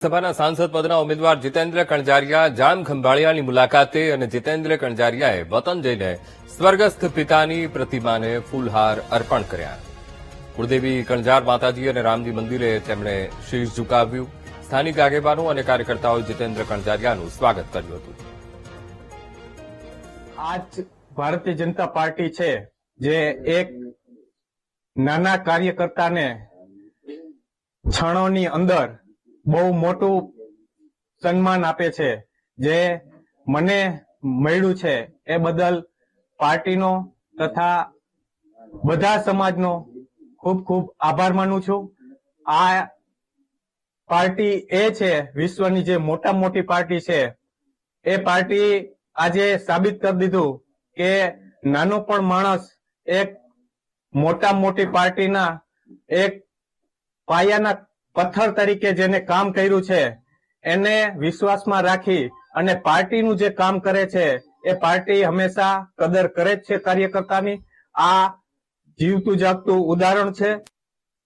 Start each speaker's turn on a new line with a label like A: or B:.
A: સભાના સાંસદ પદના ઉમેદવાર જીતેન્દ્ર કણજારિયા જામ ખંભાળિયાની મુલાકાતે અને જીતેન્દ્ર કણજારિયાએ વતન જઈને સ્વર્ગસ્થ પિતાની પ્રતિમાને ફૂલહાર અર્પણ કર્યા. કુળદેવી કણજાર માતાજી અને રામજી મંદિરે તેમણે શીશ ઝુકાવ્યું. સ્થાનિક આગેવાનો અને કાર્યકર્તાઓએ જીતેન્દ્ર કણજારિયાનું સ્વાગત કર્યું હતું.
B: આજ ભારતીય જનતા પાર્ટી છે જે એક નાના કાર્યકર્તાને ક્ષણોની અંદર બહુ મોટું સન્માન આપે છે. જે મને મળ્યું છે એ બદલ પાર્ટીનો તથા બધા સમાજનો ખૂબ ખૂબ આભાર માનું છું. આ પાર્ટી એ છે વિશ્વની જે મોટામાં મોટી પાર્ટી છે. એ પાર્ટી આજે સાબિત કરી દીધું કે નાનો પણ માણસ એક મોટામાં મોટી પાર્ટીના એક પાયાના પથ્થર તરીકે જેને કામ કર્યું છે એને વિશ્વાસમાં રાખી અને પાર્ટીનું જે કામ કરે છે એ પાર્ટી હંમેશા કદર કરે જ છે કાર્યકર્તાની. આ જીવતું જાગતું ઉદાહરણ છે.